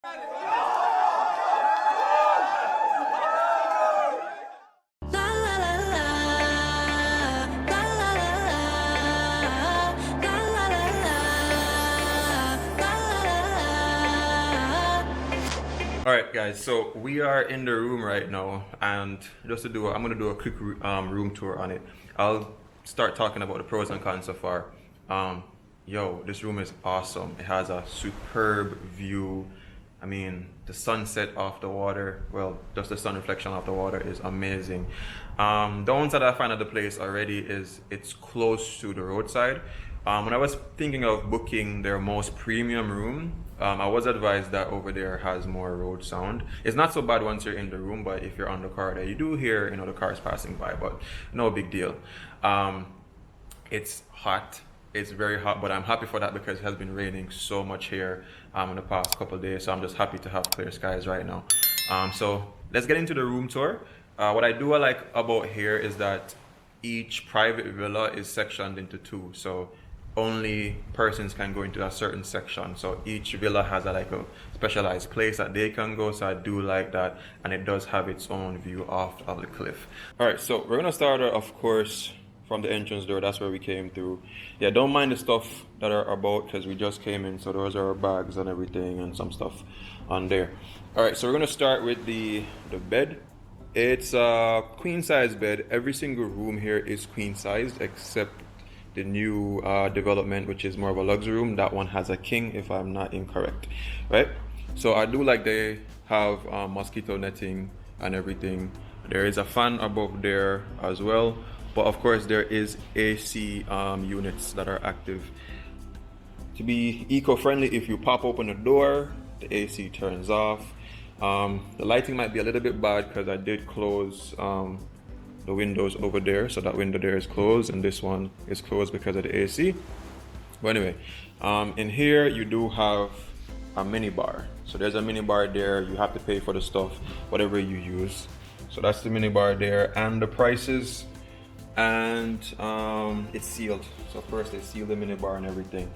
Alright guys, so we are in the room right now, and just to do I'm going to do a quick room tour on it. I'll start talking about the pros and cons so far. Yo, this room is awesome. It has a superb view. I mean, the sunset off the water, well, just the sun reflection off the water is amazing. The ones that I find at the place already is it's close to the roadside. When I was thinking of booking their most premium room, I was advised that over there has more road sound. It's not so bad once you're in the room, but if you're on the corridor, you do hear, the cars passing by, but no big deal. It's hot. It's very hot, but I'm happy for that because it has been raining so much here in the past couple of days. So I'm just happy to have clear skies right now. So let's get into the room tour. What I like about here is that each private villa is sectioned into two. So only persons can go into a certain section, so each villa has a specialized place that they can go. So I do like that, and it does have its own view off of the cliff. All right, so we're gonna start of course from the entrance door. That's where we came through. Yeah, don't mind the stuff that are about because we just came in, so those are our bags and everything and some stuff on there. All right, so we're gonna start with the bed. It's a queen size bed. Every single room here is queen sized except the new development, which is more of a luxury room. That one has a king, if I'm not incorrect, right? So I do like they have mosquito netting and everything. There is a fan above there as well, but of course there is AC units that are active. To be eco-friendly, if you pop open the door, the AC turns off. The lighting might be a little bit bad because I did close the windows over there, so that window there is closed and this one is closed because of the AC. But anyway, in here you do have a mini bar. So there's a mini bar there. You have to pay for the stuff, whatever you use. So that's the mini bar there and the prices, and it's sealed. So of course they seal the mini bar and everything.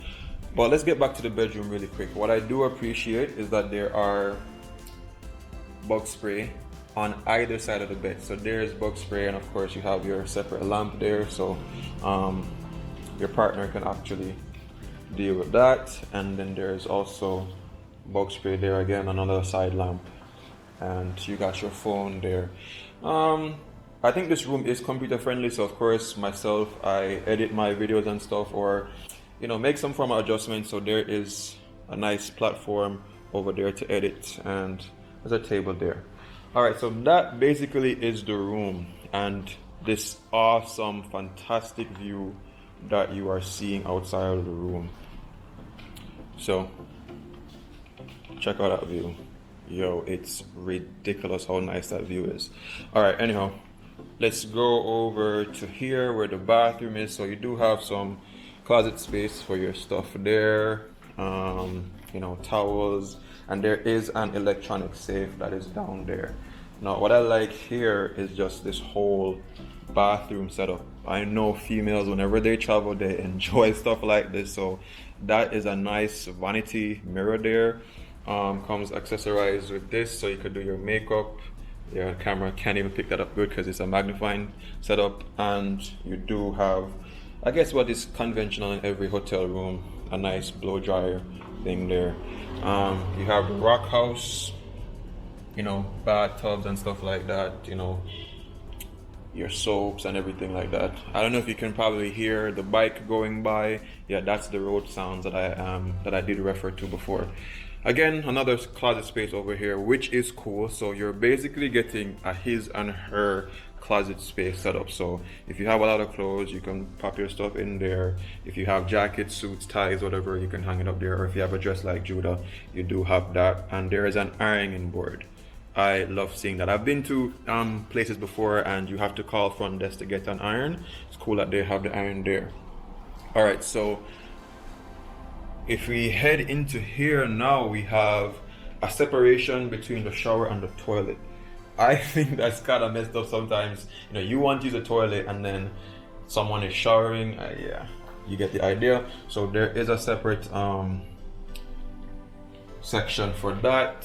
But let's get back to the bedroom really quick. What I do appreciate is that there are bug spray on either side of the bed. So there's bug spray, and of course you have your separate lamp there, so your partner can actually deal with that. And then there's also bug spray there again, another side lamp, and you got your phone there. I think this room is computer friendly, so of course myself, I edit my videos and stuff, or make some form of adjustment. So there is a nice platform over there to edit, and there's a table there. All right, so that basically is the room and this awesome, fantastic view that you are seeing outside of the room. So check out that view. Yo, it's ridiculous how nice that view is. All right, anyhow, let's go over to here where the bathroom is. So you do have some closet space for your stuff there, towels, and there is an electronic safe that is down there. Now what I like here is just this whole bathroom setup. I know females, whenever they travel, they enjoy stuff like this. So that is a nice vanity mirror there. Comes accessorized with this, so you could do your makeup. Your camera can't even pick that up good because it's a magnifying setup. And you do have, I guess what is conventional in every hotel room, a nice blow dryer thing there. You have the Rockhouse, bathtubs and stuff like that, your soaps and everything like that. I don't know if you can probably hear the bike going by. Yeah, that's the road sounds that I did refer to before. Again, another closet space over here, which is cool. So you're basically getting a his and her closet space setup. So if you have a lot of clothes, you can pop your stuff in there. If you have jackets, suits, ties, whatever, you can hang it up there. Or if you have a dress like Judah, you do have that. And there is an ironing board. I love seeing that. I've been to places before and you have to call front desk to get an iron. It's cool that they have the iron there. All right, so if we head into here now, we have a separation between the shower and the toilet. I think that's kind of messed up sometimes. You want to use a toilet and then someone is showering. Yeah, you get the idea. So there is a separate section for that.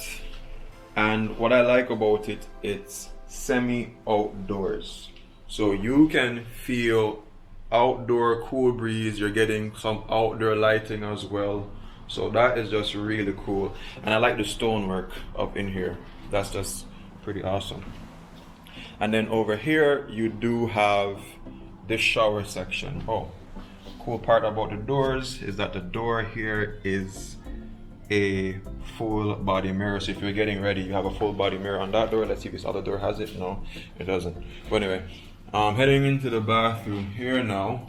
And what I like about it, it's semi-outdoors. So you can feel outdoor cool breeze, you're getting some outdoor lighting as well. So that is just really cool. And I like the stonework up in here. That's just pretty awesome. And then over here, you do have this shower section. Oh, cool part about the doors is that the door here is a full body mirror. So if you're getting ready, you have a full body mirror on that door. Let's see if this other door has it. No, it doesn't. But anyway, heading into the bathroom here now.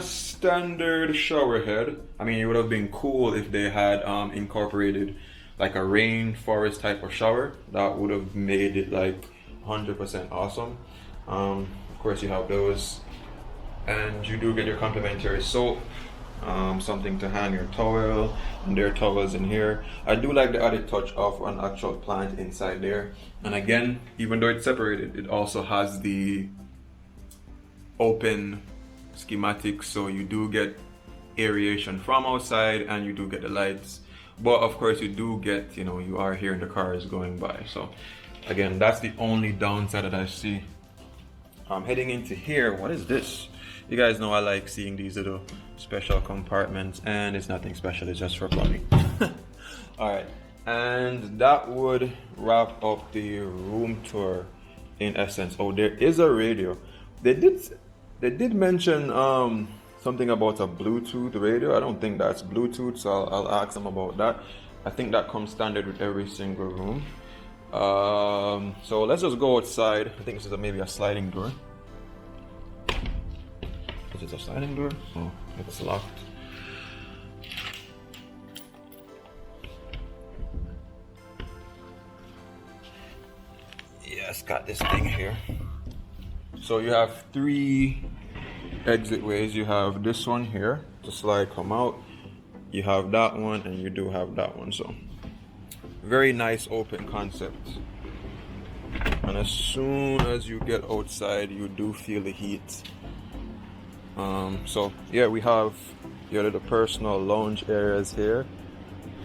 Standard shower head. I mean, it would have been cool if they had incorporated like a rainforest type of shower. That would have made it like 100% awesome. Of course, you have those, and you do get your complimentary soap, something to hang your towel, and there are towels in here. I do like the added touch of an actual plant inside there. And again, even though it's separated, it also has the open schematics, so you do get aeration from outside and you do get the lights. But of course, you do get, you know, you are hearing the cars going by. So again, that's the only downside that I see. Heading into here, what is this? You guys know I like seeing these little special compartments, and it's nothing special, it's just for plumbing. All right, and that would wrap up the room tour in essence. Oh, there is a radio. They did mention something about a Bluetooth radio. I don't think that's Bluetooth, so I'll ask them about that. I think that comes standard with every single room. So let's just go outside. I think this is maybe a sliding door. Is it a sliding door? Oh, it's locked. Yes, got this thing here. So you have 3 exit ways. You have this one here to slide, come out. You have that one, and you do have that one. So very nice open concept. And as soon as you get outside, you do feel the heat. So yeah, we have your little personal lounge areas here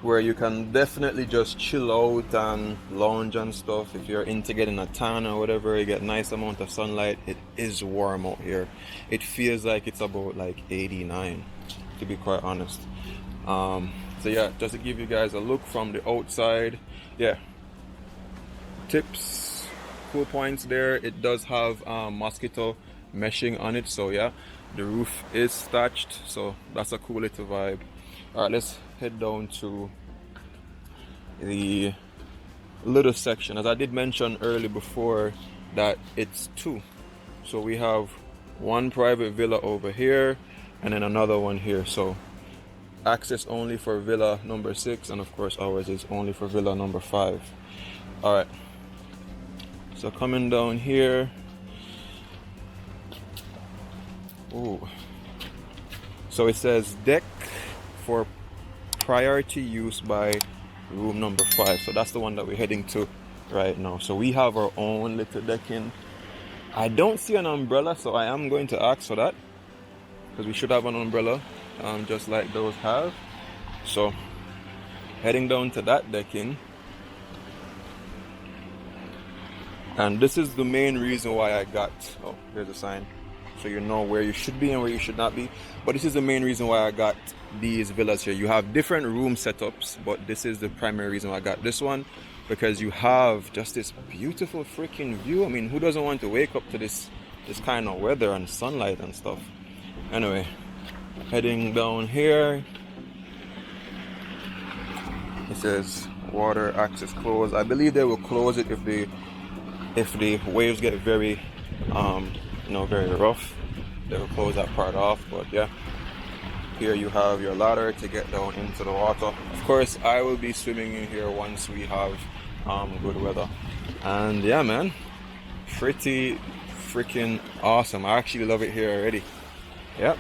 where you can definitely just chill out and lounge and stuff. If you're into getting a tan or whatever, you get nice amount of sunlight. It is warm out here. It feels like it's about like 89, to be quite honest. So yeah, just to give you guys a look from the outside. Yeah, tips, cool points there. It does have mosquito meshing on it, so yeah, the roof is thatched, so that's a cool little vibe. All right, let's head down to the little section. As I did mention earlier before, that it's 2. So we have one private villa over here and then another one here. So access only for villa number 6, and of course ours is only for villa number 5. All right, so coming down here. Ooh. So it says deck for priority use by room number 5. So that's the one that we're heading to right now. So we have our own little decking. I don't see an umbrella, so I am going to ask for that, because we should have an umbrella, just like those have. So heading down to that decking. And this is the main reason why I got, oh, there's a sign, so you know where you should be and where you should not be. But this is the main reason why I got these villas here. You have different room setups, but this is the primary reason why I got this one, because you have just this beautiful freaking view. I mean, who doesn't want to wake up to this kind of weather and sunlight and stuff? Anyway, heading down here, it says water access closed. I believe they will close it if the waves get very very rough. They will close that part off. But yeah, here you have your ladder to get down into the water. Of course, I will be swimming in here once we have good weather. And yeah, man, pretty freaking awesome. I actually love it here already. Yep.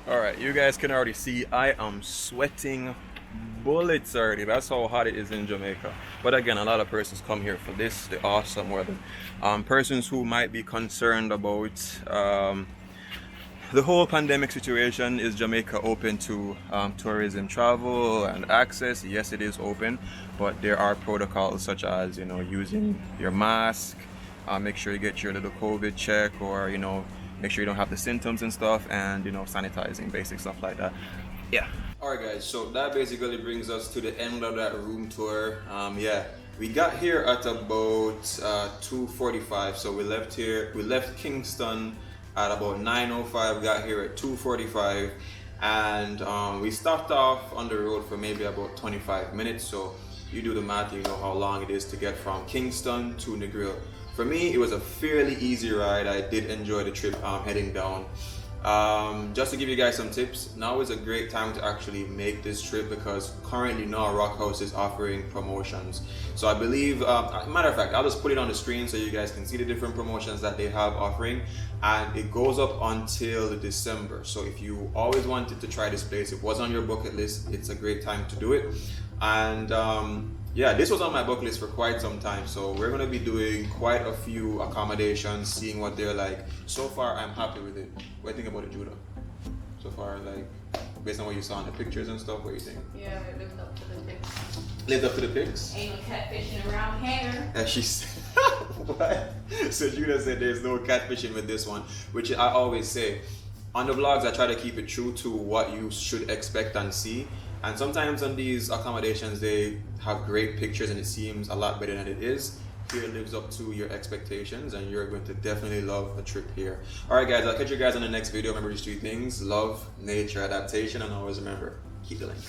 All right, you guys can already see I am sweating bullets already. That's how hot it is in Jamaica. But again, a lot of persons come here for this, the awesome weather. Persons who might be concerned about the whole pandemic situation, is Jamaica open to tourism travel and access? Yes, it is open, but there are protocols such as, you know, using your mask, make sure you get your little COVID check, or, you know, make sure you don't have the symptoms and stuff, and, you know, sanitizing, basic stuff like that. Yeah. Alright guys, so that basically brings us to the end of that room tour. Yeah, we got here at about 2:45, so we left Kingston at about 9:05, got here at 2:45, and we stopped off on the road for maybe about 25 minutes. So you do the math, you know how long it is to get from Kingston to Negril. For me, it was a fairly easy ride. I did enjoy the trip heading down. Just to give you guys some tips, now is a great time to actually make this trip, because currently now Rockhouse is offering promotions. So I believe, matter of fact, I'll just put it on the screen so you guys can see the different promotions that they have offering, and it goes up until December. So if you always wanted to try this place, it was on your bucket list, it's a great time to do it. And yeah, this was on my bucket list for quite some time, so we're going to be doing quite a few accommodations, seeing what they're like. So far, I'm happy with it. What do you think about it, Judah? So far, like, based on what you saw in the pictures and stuff, what do you think? Yeah, we lived up to the pics. Lived up to the pics? Ain't no catfishing around here. And she said, what? So Judah said there's no catfishing with this one, which I always say. On the vlogs, I try to keep it true to what you should expect and see. And sometimes on these accommodations, they have great pictures and it seems a lot better than it is. Here it lives up to your expectations, and you're going to definitely love a trip here. Alright guys, I'll catch you guys on the next video. Remember these 3 things: love, nature, adaptation, and always remember, keep the link.